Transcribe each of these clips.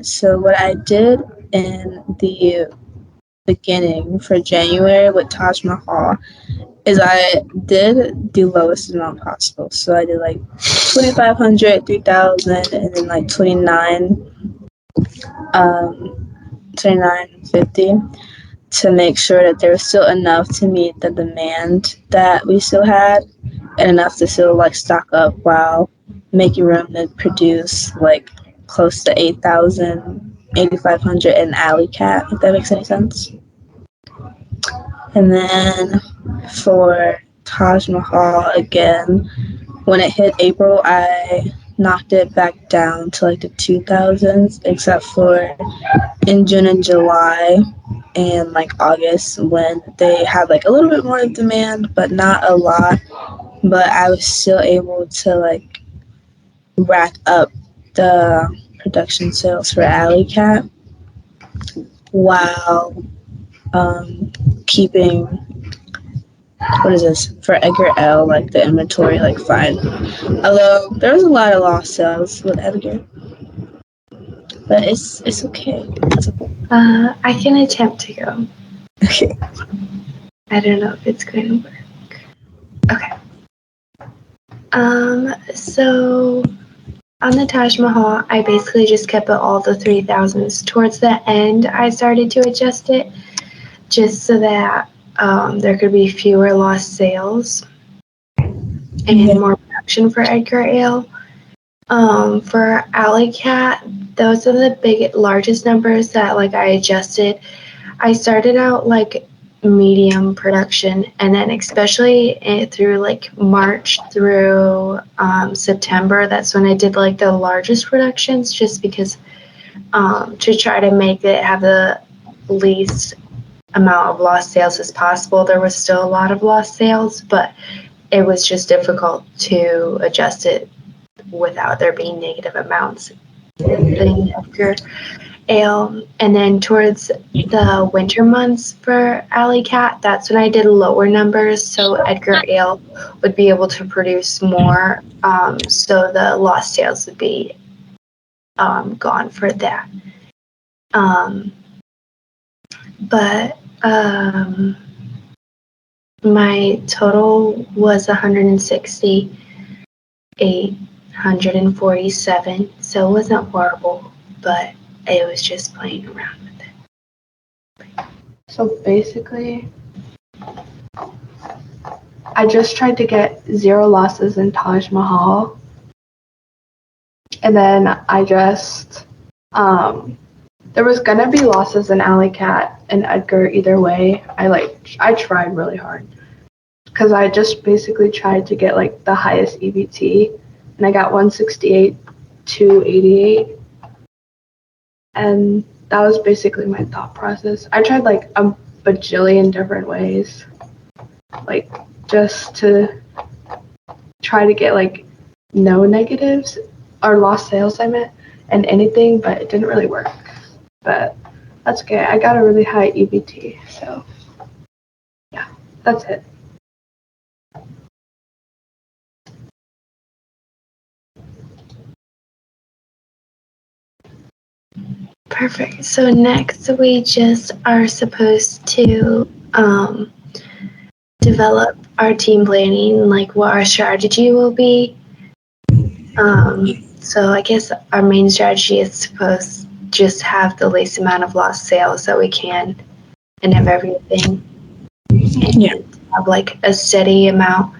So what I did in the beginning for January with Taj Mahal is I did the lowest amount possible. So I did like 2,500, 3,000, and then like 2950 to make sure that there was still enough to meet the demand that we still had and enough to still like stock up while making room to produce like close to 8,000, 8,500 in Alley Cat, if that makes any sense. And then for Taj Mahal again, when it hit April, I knocked it back down to like the 2,000s, except for in June and July and like August when they had like a little bit more demand, but not a lot. But I was still able to like rack up the production sales for Alley Cat while keeping what is this for Edgar L, like the inventory like fine. Although there was a lot of lost sales with Edgar, but it's okay. It's okay. I can attempt to go. Okay. I don't know if it's going to work. Okay. So on the Taj Mahal, I basically just kept it all the 3,000s. Towards the end, I started to adjust it just so that there could be fewer lost sales and more production for Edgar Ale. For Alley Cat, those are the largest numbers that like I adjusted. I started out like medium production, and then especially through like March through September, that's when I did like the largest productions, just because to try to make it have the least amount of lost sales as possible. There was still a lot of lost sales, but it was just difficult to adjust it without there being negative amounts in Edgar Ale. And then towards the winter months for Alley Cat, that's when I did lower numbers, so Edgar Ale would be able to produce more, so the lost sales would be gone for that. But my total was 160,847, so it wasn't horrible, but it was just playing around with it. So basically, I just tried to get 0 losses in Taj Mahal, and then I just there was gonna be losses in Alley Cat and Edgar either way. I tried really hard because I just basically tried to get like the highest EBT, and I got 168 to 88, and that was basically my thought process. I tried like a bajillion different ways, like just to try to get like no negatives or lost sales, I meant, and anything, but it didn't really work. But that's okay. I got a really high EBT, so yeah, that's it. Perfect. So next we just are supposed to develop our team planning, like what our strategy will be. So I guess our main strategy is supposed to just have the least amount of lost sales that we can and have everything. And have like a steady amount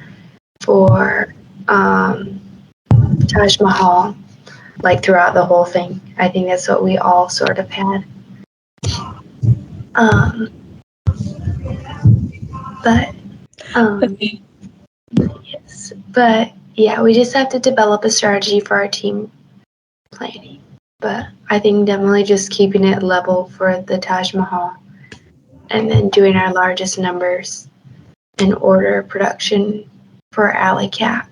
for Taj Mahal, like throughout the whole thing. I think that's what we all sort of had. Yes, but yeah, we just have to develop a strategy for our team planning. But I think definitely just keeping it level for the Taj Mahal, and then doing our largest numbers in order production for Alley Cat,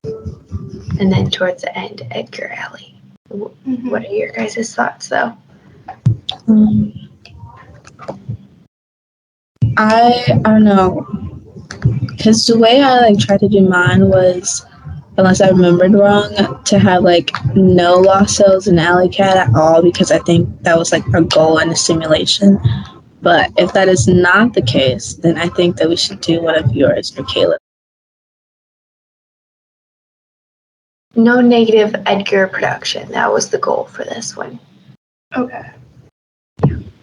and then towards the end, Edgar Alley. What are your guys' thoughts, though? I don't know, because the way I like tried to do mine was unless I remembered wrong, to have like no lost sales in Alley Cat at all, because I think that was like a goal in the simulation. But if that is not the case, then I think that we should do one of yours for Caleb. No negative Edgar production. That was the goal for this one. Okay.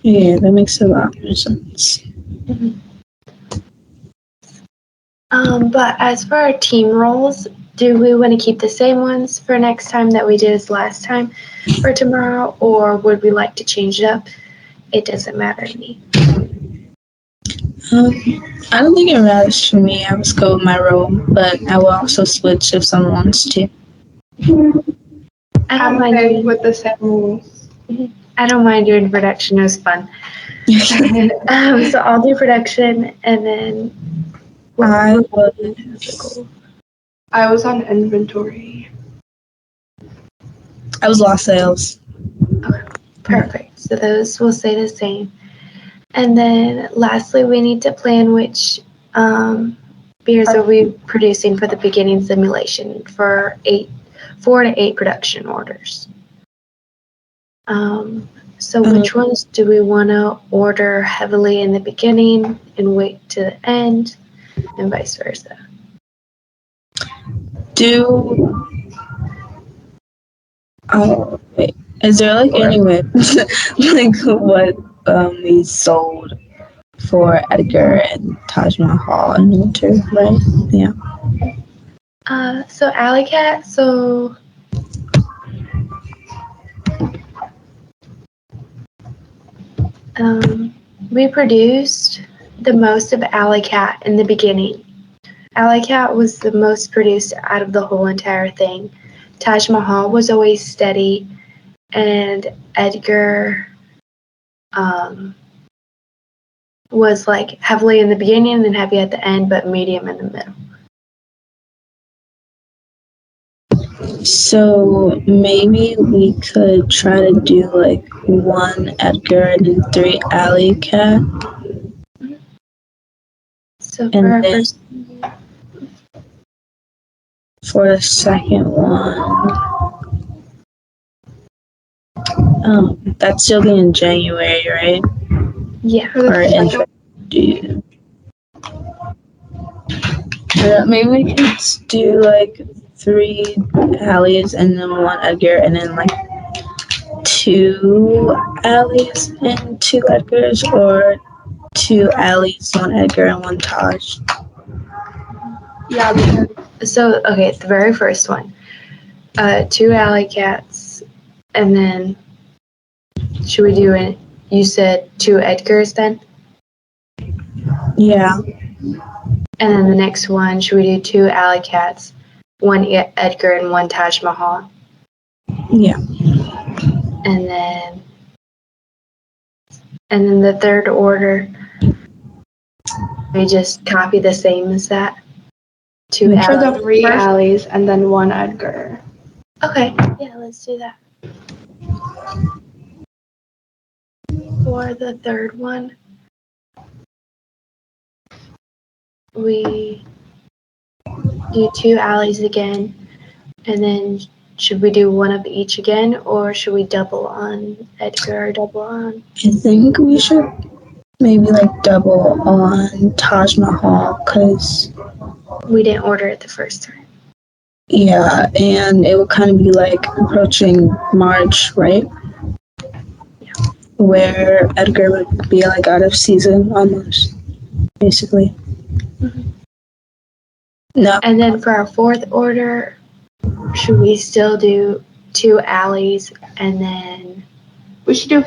Yeah, that makes a lot more sense. But as for our team roles, do we want to keep the same ones for next time that we did as last time for tomorrow, or would we like to change it up? It doesn't matter to me. I don't think it matters for me. I was go with my role, but I will also switch if someone wants to. I I'm don't mind okay doing. with the same rules. I don't mind doing production. It was fun. So I'll do production, and then I the was goal. I was on inventory. lost sales. Perfect. So those will stay the same. And then lastly, we need to plan which beers are we producing for the beginning simulation for 4 to 8 production orders. So which ones do we want to order heavily in the beginning and wait to the end, and vice versa? Wait, is there like any way, like what we sold for Edgar and Taj Mahal and Winter, right? Yeah. So Alley Cat, so we produced the most of Alley Cat in the beginning. Alley Cat was the most produced out of the whole entire thing. Taj Mahal was always steady, and Edgar was like heavily in the beginning and heavy at the end, but medium in the middle. So maybe we could try to do like 1 Edgar and then 3 Alley Cat. So And for our then first, for the second one, that's still be in January, right? yeah, Or in June. Maybe we could do like 3 Alleys and then 1 Edgar, and then like 2 Alleys and 2 Edgars, or 2 Alleys, 1 Edgar, and 1 Taj. Yeah, so okay, the very first one, 2 Alley Cats, and then should we do it? You said 2 Edgars then? Yeah. And then the next one, should we do 2 Alley Cats, 1 Edgar, and 1 Taj Mahal? Yeah. And then the third order, we just copy the same as that. 2 for Alley. the 3 alleys and then 1 Edgar. Okay, yeah, let's do that. For the third one, we do 2 alleys again, and then should we do 1 of each again, or should we double on Edgar or double on? I think we should maybe like double on Taj Mahal, because We didn't order it the first time. yeah, and it would kind of be like approaching March, right? Yeah. Where Edgar would be like out of season almost, basically. Mm-hmm. No. And then for our fourth order, should we still do 2 alleys and then We should do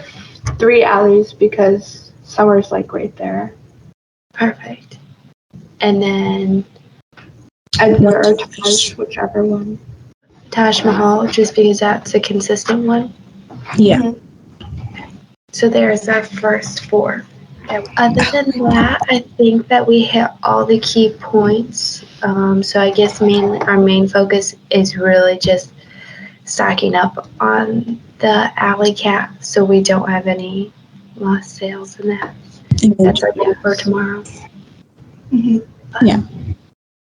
3 alleys because summer's like right there. perfect. And then Edgar or Taj, whichever one. Taj Mahal, just because that's a consistent one. Yeah. So there's our first 4. Other than that, I think that we hit all the key points. So I guess our main focus is really just stocking up on the Alley Cat, so we don't have any lost sales in that. That's our goal for tomorrow. Mm-hmm. Yeah.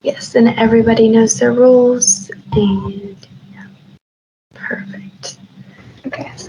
Yes, and everybody knows their rules, and yeah, perfect. Okay. So